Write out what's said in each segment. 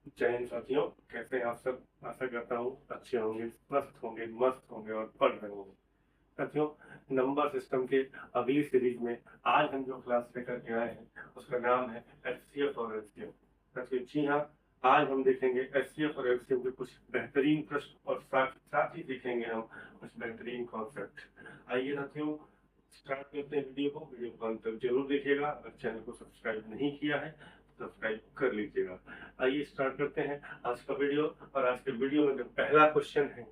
जय हिंद साथियों, कैसे हैं आप सब। आशा करता हूँ अच्छे होंगे, स्वस्थ होंगे, मस्त होंगे और पढ़ रहे होंगे। साथियों, नंबर सिस्टम के अगली सीरीज में आज हम जो क्लास लेकर के आए हैं उसका नाम है एचसीएफ और एलसीएम। साथियों जी हाँ, आज हम देखेंगे एचसीएफ और एलसीएम के कुछ बेहतरीन प्रश्न और साथ ही सीखेंगे हम कुछ बेहतरीन कॉन्सेप्ट। आइए साथियों, स्टार्ट करते हैं वीडियो को अंत तक जरूर देखिएगा। अगर चैनल को सब्सक्राइब नहीं किया है तो सब्सक्राइब कर लीजिएगा। आइए स्टार्ट करते हैं आज का वीडियो। और आज के वीडियो में जो पहला क्वेश्चन है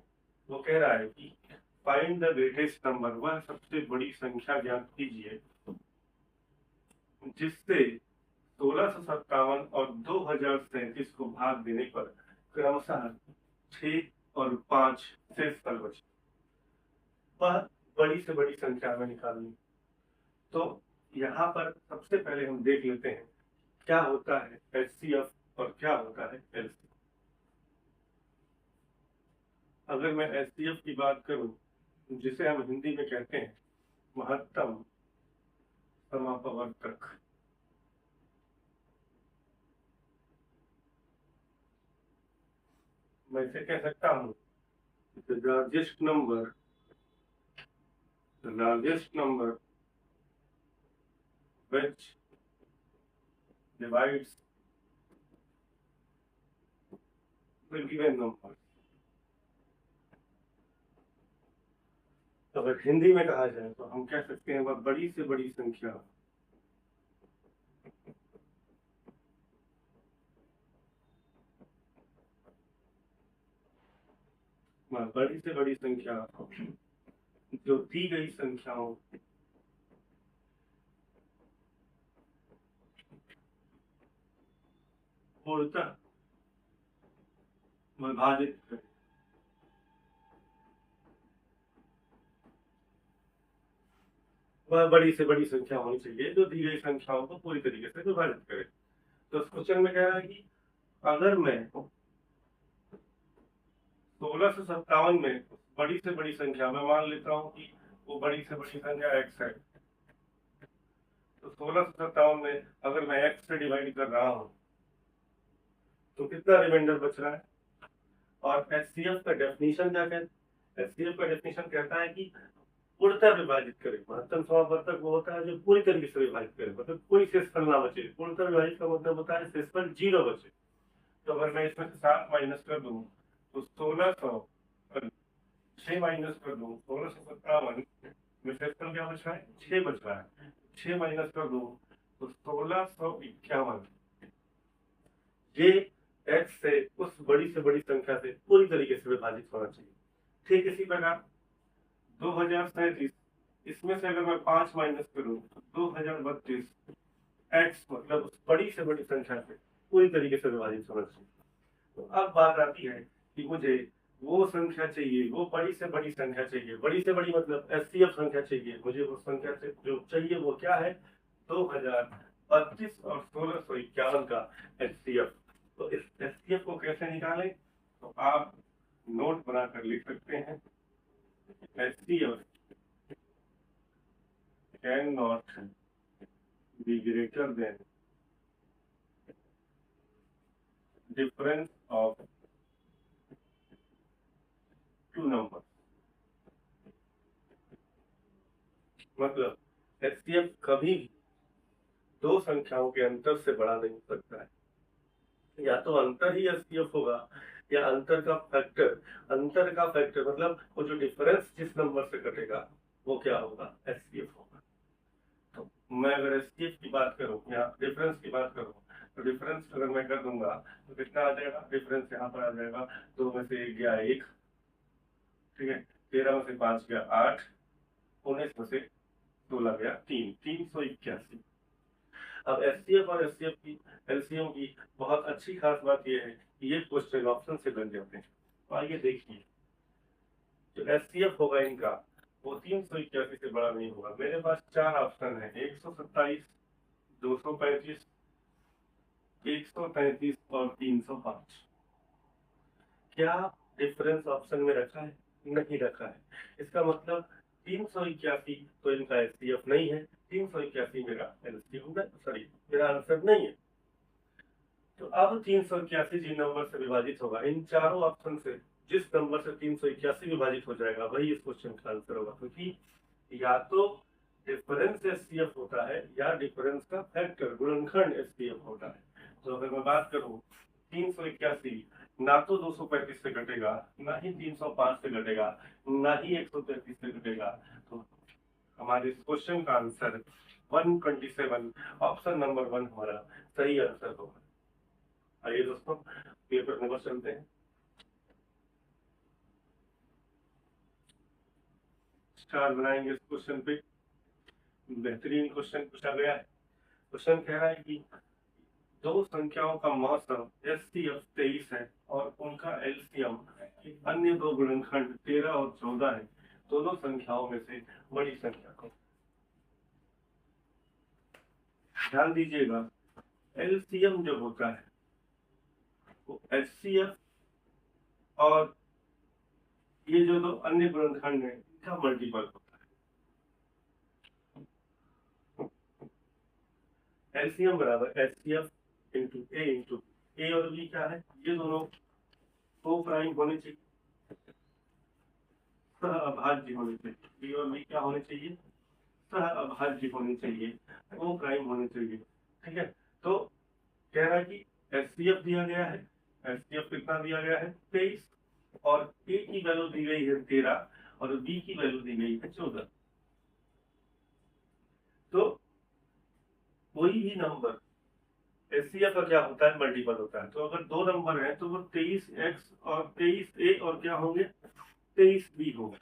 वो कह रहा है कि फाइंड द ग्रेटेस्ट नंबर, वह सबसे बड़ी संख्या ज्ञात कीजिए जिससे 1657 और 2037 को भाग देने पर क्रमशः 6 और 5 शेष फल बचे। वह बड़ी से बड़ी संख्या में निकालनी। तो यहाँ पर सबसे पहले हम देख लेते हैं क्या होता है एचसीएफ और क्या होता है एलसीएम। अगर मैं एचसीएफ की बात करूं, जिसे हम हिंदी में कहते हैं महत्तम समापवर्तक, मैं इसे कह सकता हूं the largest number, the largest number which divides the given number। तो अगर हिंदी में कहा जाए तो हम कह सकते हैं वह बड़ी से बड़ी संख्या, वह बड़ी से बड़ी संख्या जो दी गई संख्याओं पूर्णतः विभाजित करें। वह बड़ी से बड़ी संख्या होनी चाहिए जो दी गई संख्याओं को पूरी तरीके से विभाजित करे। तो इस क्वेश्चन में कह रहा है कि अगर मैं 1657 में बड़ी से बड़ी संख्या में मान लेता हूं कि वो बड़ी से बड़ी संख्या x है, तो 1657 में अगर मैं x से डिवाइड कर रहा हूं तो कितना रिमाइंडर बच रहा है। और एचसीएफ का डेफिनेशन क्या कहता है? एचसीएफ का डेफिनेशन कहता है कि पूर्णतः विभाजित करे। महत्तम समापवर्तक वो होता है जो पूरी तरीके से विभाजित करे, मतलब कोई शेषफल ना बचे। पूर्णतः विभाजित का मतलब होता है शेषफल 0 बचे। तो अगर मैं इसमें से 7 माइनस कर दूं तो 1600, 6 माइनस कर दूं 1657 में शेषफल क्या बच रहा है? 6 बच रहा है। 6 माइनस कर दूं तो 1651। ये x से उस बड़ी से बड़ी संख्या से पूरी तरीके से विभाजित होना चाहिए। ठीक इसी प्रकार 2037, इसमें से अगर मैं 5 माइनस करूं तो 2032 x मतलब उस बड़ी से बड़ी संख्या से पूरी तरीके से विभाजित होना चाहिए। तो अब बात आती है कि मुझे वो संख्या चाहिए, वो बड़ी से बड़ी संख्या चाहिए। बड़ी से बड़ी मतलब एचसीएफ संख्या चाहिए। मुझे वो संख्या से जो चाहिए वो क्या है? 2032 और 1651 का एचसीएफ। तो इस एचसीएफ को कैसे निकालें? तो आप नोट बनाकर लिख सकते हैं HCF can not be greater than difference of two number. मतलब एचसीएफ कभी भी दो संख्याओं के अंतर से बड़ा नहीं हो सकता है। या तो अंतर ही एचसीएफ होगा या अंतर का फैक्टर। अंतर का फैक्टर मतलब वो जो डिफरेंस जिस नंबर से कटेगा वो क्या होगा? एचसीएफ होगा। तो मैं अगर एचसीएफ की बात करूं या डिफरेंस की बात करूं तो डिफरेंस अगर मैं कर दूंगा तो कितना आ जाएगा? डिफरेंस यहाँ पर आ जाएगा 2 में से 1 गया 1, ठीक है, 13 में से 5 गया 8, 19 में से 16 गया 3, 381। अब एचसीएफ और एचसीएफ की एलसीएम की बहुत अच्छी खास बात यह है कि ये क्वेश्चन ऑप्शन से बन जाते हैं। तो आइए देखिए, जो एचसीएफ होगा इनका वो 381 से बड़ा नहीं होगा। मेरे पास 4 ऑप्शन है, 127, 235, 133 और 305। क्या डिफरेंस ऑप्शन में रखा है? नहीं रखा है। इसका मतलब 381 तो इनका एचसीएफ नहीं है, 381 मेरा एलसीएम, सॉरी मेरा आंसर नहीं है। तो अब 381 जिन नंबर से विभाजित होगा, इन चारों ऑप्शन से जिस नंबर से 381 विभाजित हो जाएगा वही इस क्वेश्चन का आंसर होगा, क्योंकि या तो डिफरेंस एचसीएफ होता है या डिफरेंस का फैक्टर गुणनखंड एचसीएफ होता है। तो अगर मैं बात करूं 381 ना तो 235 से घटेगा, ना ही 305 से घटेगा, ना ही 133 से घटेगा, तो हमारे इस क्वेश्चन का आंसर 127 ऑप्शन नंबर 1 हमारा सही आंसर होगा। आइए दोस्तों पेपर नंबर चलते हैं। स्टार बनाएंगे इस क्वेश्चन पे। बेहतरीन क्वेश्चन पूछा गया है। क्वेश्चन कह रहा है कि दो संख्याओं का मौसम एचसीएफ 23 है और उनका एलसीएम अन्य दो गुणनखंड 13 और 14 है। दोनों संख्याओं में से बड़ी संख्या को। ध्यान दीजिएगा, एलसीएम जो होता है वो एचसीएफ और ये जो दो अन्य गुणनखंड है इनका मल्टीपल होता है। एलसीएम बराबर एचसीएफ इंटू ए और बी क्या है, ये दोनों को प्राइम होने चाहिए, सह अभाज्य होने चाहिए। बी और बी क्या होने चाहिए, सह अभाज्य होने चाहिए, को प्राइम होने चाहिए। ठीक है, तो कह रहा है कि एचसीएफ दिया गया है, एचसीएफ कितना दिया गया है 23 और ए की वैल्यू दी गई है 13 और बी की वैल्यू दी गई है 14। तो कोई भी नंबर एचसीएफ का क्या होता है, मल्टीपल होता है। तो अगर दो नंबर है तो वो 23x और 23a और क्या होंगे 23b होंगे।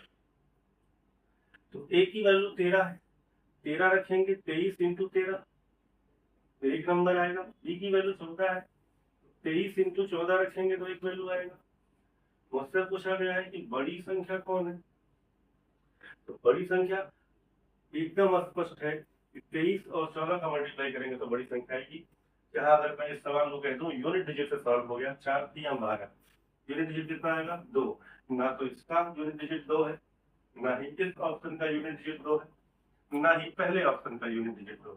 तो a की वैल्यू 13 है, 13 रखेंगे 23 इंटू 13 तो एक नंबर आएगा। b की वैल्यू 14 है, 23 इंटू 14 रखेंगे तो एक वैल्यू आएगा। मुझसे पूछा गया है कि बड़ी संख्या कौन है, तो बड़ी संख्या एकदम स्पष्ट है, 23 और 14 का मल्टीप्लाई करेंगे तो बड़ी संख्या आएगी। जहां अगर मैं इस सवाल को कह दूं यूनिट डिजिट से सॉल्व हो गया, 4 3 12, यूनिट डिजिट कितना आएगा 2, ना तो इसका यूनिट डिजिट 2 है, ना ही इस ऑप्शन का यूनिट डिजिट 2 है, ना ही पहले ऑप्शन का यूनिट डिजिट 2 है।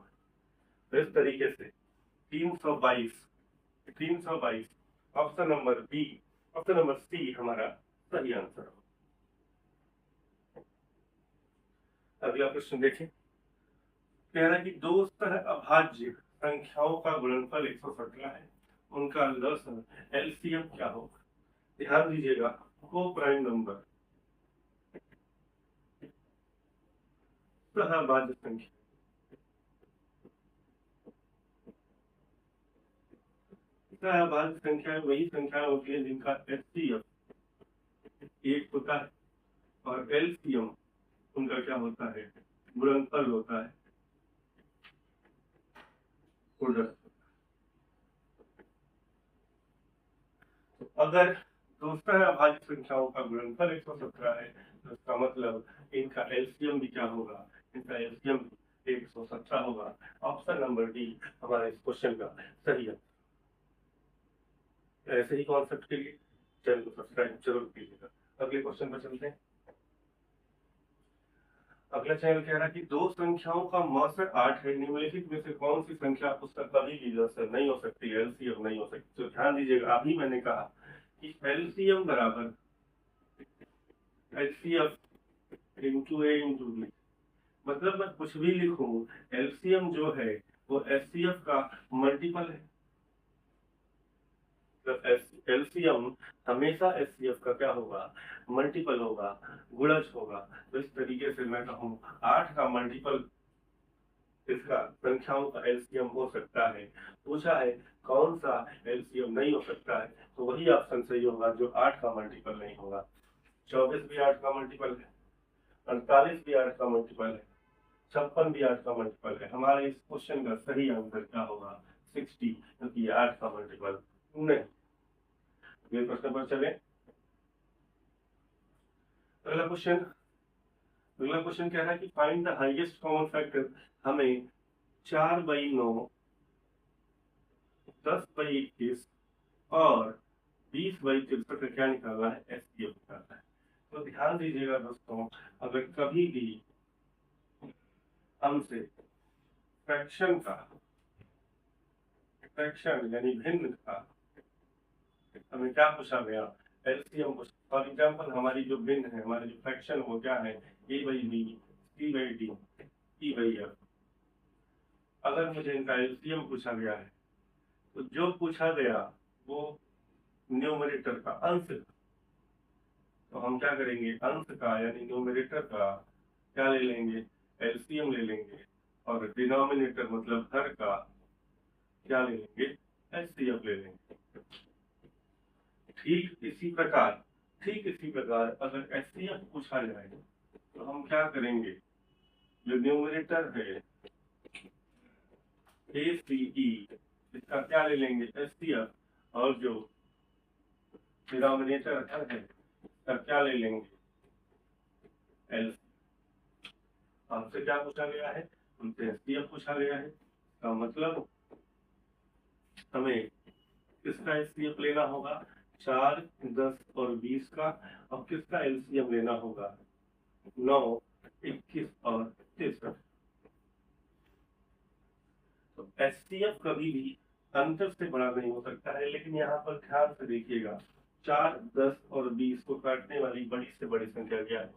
तो इस तरीके से 322 option number B, option number C हमारा सही आंसर हो। अगला प्रश्न देखें, कह रहा है कि दो सह अभाज्य संख्याओं का गुणनफल 117 है, उनका लसन एलसीएम क्या होगा। ध्यान दीजिएगा, को प्राइम नंबर सहअभाज्य संख्या, सहअभाज्य संख्या वही संख्या होती है जिनका एचसीएफ 1 होता है और एलसीएम उनका क्या होता है, गुणनफल होता है, प्रोडक्ट। अगर दूसरा अभाज्य संख्याओं का गुणनफल 117 है तो इसका मतलब इनका एलसीएम भी क्या होगा, इनका एलसीएम 117 होगा। ऑप्शन नंबर डी हमारे इस क्वेश्चन का सही है। ऐसे ही कॉन्सेप्ट के लिए चैनल को सब्सक्राइब जरूर कीजिएगा। अगले क्वेश्चन पर चलते हैं। अगला चैनल कह रहा है कि दो संख्याओं का मौसर 8 है, निम्नलिखित में से कौन सी संख्या उसका कभी भी लसर नहीं हो सकती, एलसीएम नहीं हो सकती। तो ध्यान दीजिएगा, अभी मैंने कहा कि एलसीएम बराबर एचसीएफ इंटू ए इंटू बी, मतलब मैं कुछ भी लिखूं एलसीएम जो है वो एचसीएफ का मल्टीपल है। एलसीएम हमेशा एचसीएफ का क्या होगा, मल्टीपल होगा, गुणज होगा। तो इस तरीके से मैं कहूं 8 का मल्टीपल इसका संख्याओं का एलसीएम हो सकता है। पूछा है कौन सा एलसीएम नहीं हो सकता है, तो वही ऑप्शन सही होगा जो 8 का मल्टीपल नहीं होगा। 24 भी 8 का मल्टीपल है, 48 भी 8 का मल्टीपल है, 56 भी 8 का मल्टीपल है। हमारे इस क्वेश्चन का सही आंसर क्या होगा 60, क्योंकि 8 का मल्टीपल नहीं। अगले प्रश्न पर चले। अगला क्वेश्चन कह रहा है कि find the highest common factor. हमें 4/9, 10/21 और 20/63 का क्या निकालना है, एचसीएफ निकालना है। तो ध्यान दीजिएगा दोस्तों, अगर कभी भी हमसे फ्रैक्शन का फ्रैक्शन यानी भिन्न का हमें क्या पूछा गया, एलसीएम। फॉर एग्जाम्पल हमारी जो भिन्न है, हमारे जो फ्रैक्शन वो क्या है, A by B, C by D, E by F. अगर मुझे इनका एलसीएम पूछा गया है तो जो पूछा गया वो न्यूमरेटर का अंश, तो हम क्या करेंगे, अंश का यानी न्यूमरेटर का क्या ले लेंगे, एलसीएम ले लेंगे, और डिनोमिनेटर मतलब हर का क्या ले लेंगे, एचसीएफ ले लेंगे। ठीक इसी प्रकार अगर एचसीएफ पूछा जाए तो हम क्या करेंगे, जो न्यूमरेटर है एसीई इसका क्या ले लेंगे, एचसीएफ, और जो डिनोमिनेटर है इसका क्या ले लेंगे, एल। हमसे क्या पूछा गया है, हमसे एचसीएफ पूछा गया है, इसका मतलब हमें किसका एचसीएफ लेना होगा, 4, 10 और 20 का, और किसका एलसीएम लेना होगा, 9, 21 और 63। तो एचसीएफ कभी भी अंतर से बड़ा नहीं हो सकता है, लेकिन यहाँ पर ध्यान से देखिएगा, 4, 10 और 20 को काटने वाली बड़ी से बड़ी संख्या क्या है,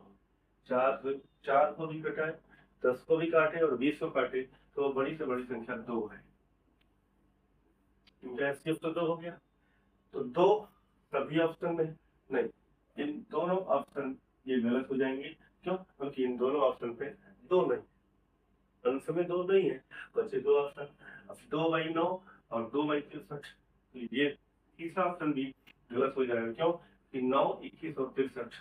4 को भी कटाए, 10 को भी काटे और 20 को काटे, तो बड़ी से बड़ी संख्या 2 है। एचसीएफ तो 2 हो गया, तो 2 सभी ऑप्शन में नहीं, इन दोनों ऑप्शन ये गलत हो जाएंगे। क्यों, क्योंकि इन दोनों ऑप्शन पे 2 नहीं, अंश में 2 नहीं है, बचे 2 ऑप्शन। अब 2/9 और 2/63, ये तीसरा ऑप्शन भी गलत हो जाएगा। क्यों कि 9, 21 और 63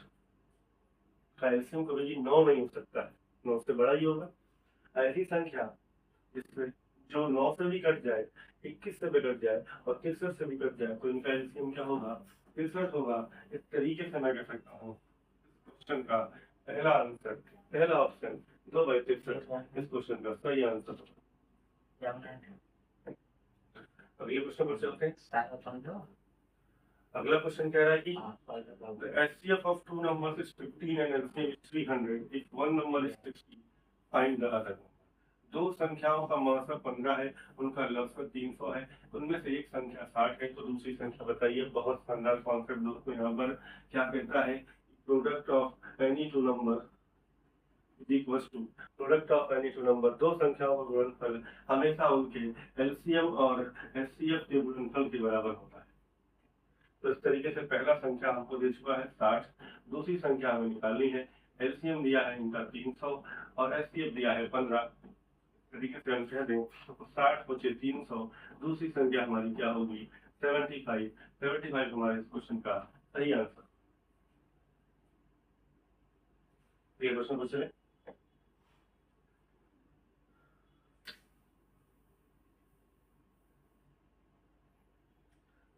का एलसीएम कभी भी 9 नहीं हो सकता है, 9 से बड़ा ही होगा। ऐसी संख्या जिसमें जो 9 से भी कट जाए, 21 से भी कट जाए और 63 से भी कट जाए, तो इनका एलसीएम क्या होगा, 63 होगा। इस तरीके से मैं कह सकता हूँ क्वेश्चन का पहला आंसर, पहला ऑप्शन 2/63 इस क्वेश्चन का सही आंसर। अगले क्वेश्चन पर चलते हैं। अगला क्वेश्चन कह रहा है कि the HCF of two numbers is 15 and LCM is 300 if one number is 60 find the other। दो संख्याओं का मात्रा 15 है, उनका लसागु 300 है, उनमें से एक संख्या 60 है, तो दूसरी संख्या बताइए। बहुत शानदार कॉन्सेप्ट दोस्तों। यहाँ पर क्या कहता है, product of any two number is equal to product of any two number. दो संख्याओं का गुणनफल हमेशा उनके एलसीएम और एचसीएफ के गुणनफल के बराबर होता है। तो इस तरीके से पहला संख्या हमको दे चुका है 60, दूसरी संख्या हमें निकालनी है। एलसीएम दिया है इनका 300 और एचसीएफ दिया है 15। तरीके से हम कह दें तो 60 बचे 300, दूसरी संख्या हमारी क्या होगी, 75। 75 हमारे इस क्वेश्चन का सही आंसर। ये क्वेश्चन पूछ रहे,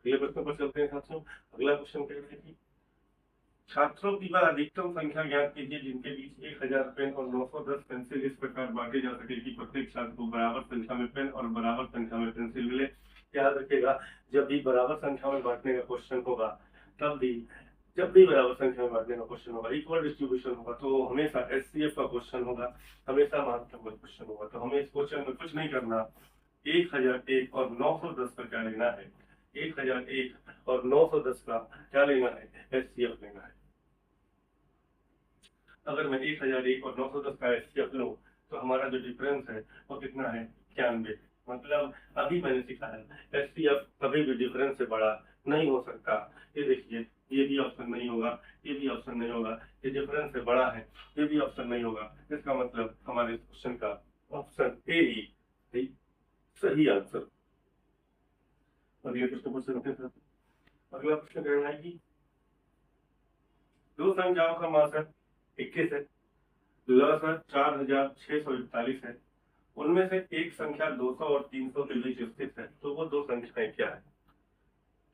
अगले प्रश्न पर चलते हैं साथियों। अगला क्वेश्चन कह रहे हैं कि छात्रों की वह अधिकतम संख्या ज्ञात कीजिए जिनके बीच 1000 पेन और 910 पेंसिल इस प्रकार बांटे जा सके कि प्रत्येक छात्र को बराबर संख्या में पेन और बराबर संख्या में पेंसिल मिले। याद रखिएगा, जब भी बराबर संख्या में बांटने का क्वेश्चन होगा, तब भी जब भी बराबर संख्या में बांटने का क्वेश्चन होगा, इक्वल डिस्ट्रीब्यूशन होगा, तो हमेशा एचसीएफ का क्वेश्चन होगा, हमेशा महत्वपूर्ण का क्वेश्चन होगा। तो हमें इस क्वेश्चन में कुछ नहीं करना, 1001 और 910 का क्या लेना है, 1001 और 910 का क्या लेना है, एचसीएफ लेना है। अगर मैं 1001 और 910 का एचसीएफ लूं तो हमारा जो डिफरेंस है वो कितना है, 91। मतलब अभी मैंने सिखाया एचसीएफ कभी भी डिफरेंस से बड़ा नहीं हो सकता। ये देखिए, ये भी ऑप्शन नहीं होगा, ये भी ऑप्शन नहीं होगा, ये डिफरेंस से बड़ा है, ये भी ऑप्शन नहीं होगा। इसका मतलब हमारे क्वेश्चन का ऑप्शन ए ही सही आंसर। अगले प्रश्न पर चलते हैं। अगला प्रश्न कह रहा है कि दो संख्याओं का मात्रा 21 है, लसागु 4641 है, उनमें से एक संख्या 200 और 300 के बीच स्थित है, तो वो दो संख्याएं क्या है।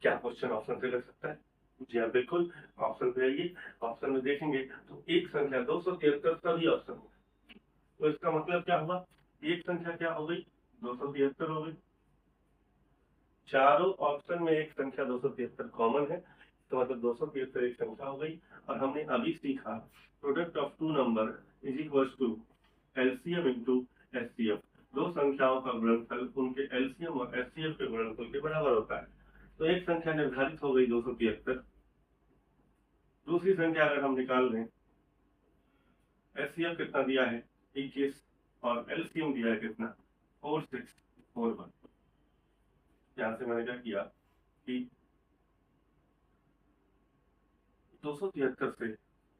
क्या क्वेश्चन ऑप्शन से लग सकता है? जी हाँ, बिल्कुल। ऑप्शन पे आइए, ऑप्शन में देखेंगे तो एक संख्या 273 सभी ऑप्शन में, तो इसका मतलब क्या हुआ, एक संख्या क्या हो गई, 273 हो गई। चारों ऑप्शन में एक संख्या 273 कॉमन है, तो मतलब 273 एक संख्या हो गई। और हमने अभी सीखा product of two number is equal to LCM into HCF. दो संख्याओं का गुणनफल उनके एलसीएम और एचसीएफ के गुणनफल के बराबर होता है। तो एक संख्या निर्धारित हो गई 273। दूसरी संख्या अगर हम निकाल लें, एचसीएफ कितना दिया है 21 और एलसीएम दिया है कितना 4641। यहां से मैंने क्या किया कि 273 से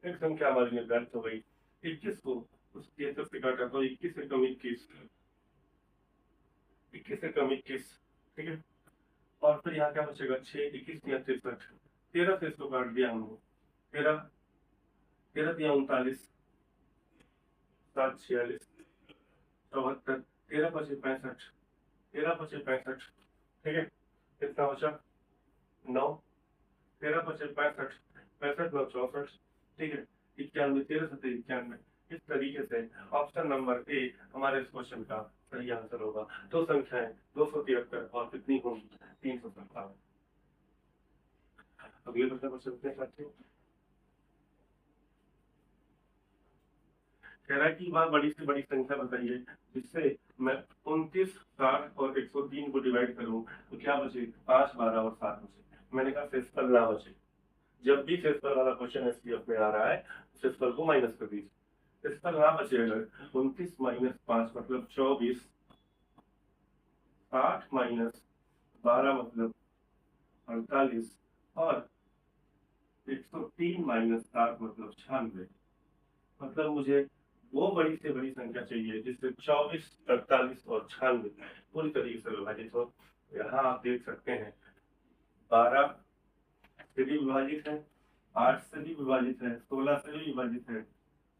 एक संख्या हमारी निर्धारित हो गई 21 को उस 73 से काटा तो 21 से कम 21, 21 से कम 21, ठीक है। और फिर यहाँ क्या बचेगा 6, 21 या 63, 13 से इसको काट दिया हमने, 13 13 दिया 39, 7 46 74, 13 पचे 65, 13 पचे 65, ठीक है। कितना बचा 9, 13 पचे 65, 65 9 64, ठीक है। 91, 13 सत्तर 91। इस तरीके से ऑप्शन नंबर ए हमारे इस क्वेश्चन का सही आंसर होगा। दो संख्याएं 273 और कितनी होंगी 357। अगले प्रश्न पर चलते हैं साथियों। कह रहा है कि वह बड़ी से बड़ी संख्या बताइए जिससे मैं 29, 60 और 103 को डिवाइड करूं तो क्या बचे 5, 12 और 7 बचे। मैंने कहा शेषफल ना बचे। जब भी शेषफल वाला क्वेश्चन एससीएफ में आ रहा है शेषफल को माइनस कर दीजिए। शेषफल ना बचे अगर 29 माइनस 5 मतलब 24, 60 माइनस 12 मतलब 48 और 103 माइनस 7 मतलब 96। मतलब मुझे वो बड़ी से बड़ी संख्या चाहिए जिससे 24, 48 और 96 पूरी तरीके से विभाजित हो। यहाँ आप देख सकते हैं 12 से भी विभाजित है, 8 से भी विभाजित है, 16 से भी विभाजित है।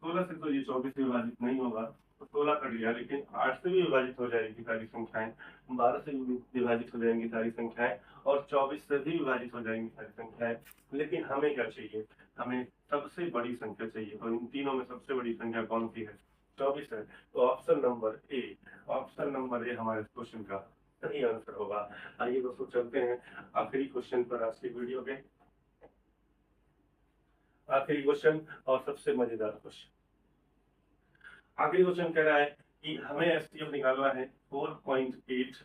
16 से तो ये 24 से विभाजित नहीं होगा तो 16 कट गया, लेकिन 8 से भी विभाजित हो जाएगी सारी संख्याएं, 12 से भी विभाजित हो जाएंगी सारी संख्याएं और 24 से भी विभाजित हो जाएंगी सारी संख्याएं। लेकिन हमें क्या चाहिए, हमें सबसे बड़ी संख्या चाहिए और इन तीनों में सबसे बड़ी संख्या कौन सी है 24 है। तो ऑप्शन नंबर ए हमारे क्वेश्चन का सही आंसर होगा। आइए दोस्तों चलते हैं आखिरी क्वेश्चन पर आज की वीडियो के। आखिरी क्वेश्चन और सबसे मजेदार क्वेश्चन। आखिरी क्वेश्चन कह रहा है कि हमें एसटीएफ निकालना है 4.8,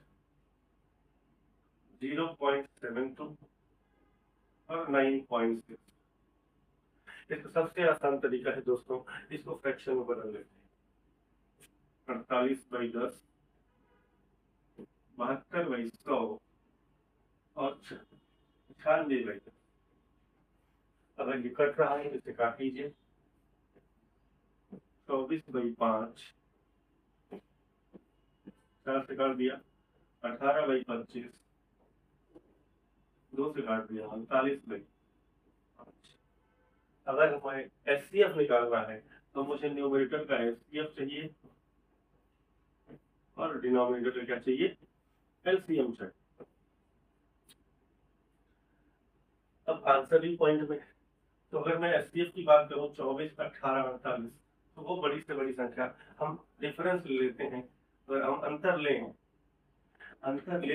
0.72 और 9.6। इसका सबसे आसान तरीका है दोस्तों, इसको फ्रैक्शन में बदल लेते हैं। 48/10, 72/100 और 96/10। अगर ये कट रहा है इसे काट लीजिए। 24/5, 4 से काट दिया। 18/25, 2 से काट दिया। 39/5। अगर हमें एचसीएफ निकालना है तो मुझे न्यूमरेटर का एचसीएफ चाहिए और डिनोमिनेटर क्या चाहिए एलसीएम चाहिए। अब आंसर भी पॉइंट में। तो अगर मैं एचसीएफ की बात करूं 24, 18, 48 तो वो बड़ी से बड़ी संख्या। हम डिफरेंस ले लेते हैं, अगर हम अंतर ले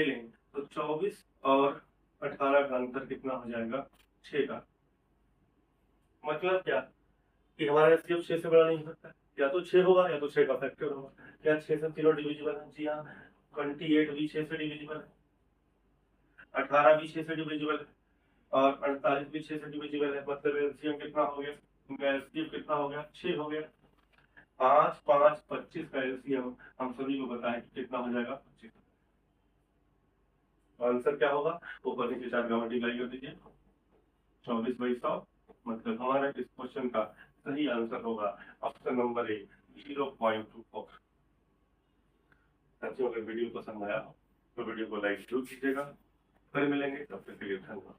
लें तो 24 और 18 का अंतर कितना हो जाएगा 6 का। मतलब क्या कि हमारा एचसीएफ 6 से बड़ा नहीं हो सकता, या तो 6 होगा या तो 6 का फैक्टर होगा। क्या 6 से तीनों डिविजिबल है? जी हाँ। 28 भी 6 से डिविजिबल है, 18 भी 6 से डिविजिबल है और 48 भी 6 से डिविजिबल है। मतलब एलसीएम कितना हो गया, इनका एलसीएम कितना हो गया 6 हो गया। 5, 5, 25 का एलसीएम हम सभी को पता है कि कितना हो जाएगा 25। आंसर क्या होगा, ऊपर नीचे 4 का मल्टीप्लाई कर दीजिए। 24/100 मतलब हमारा इस क्वेश्चन का सही आंसर होगा ऑप्शन नंबर ए 0.24। साथियों अगर वीडियो पसंद आया तो वीडियो को लाइक जरूर कीजिएगा। फिर मिलेंगे, तब तक के लिए धन्यवाद।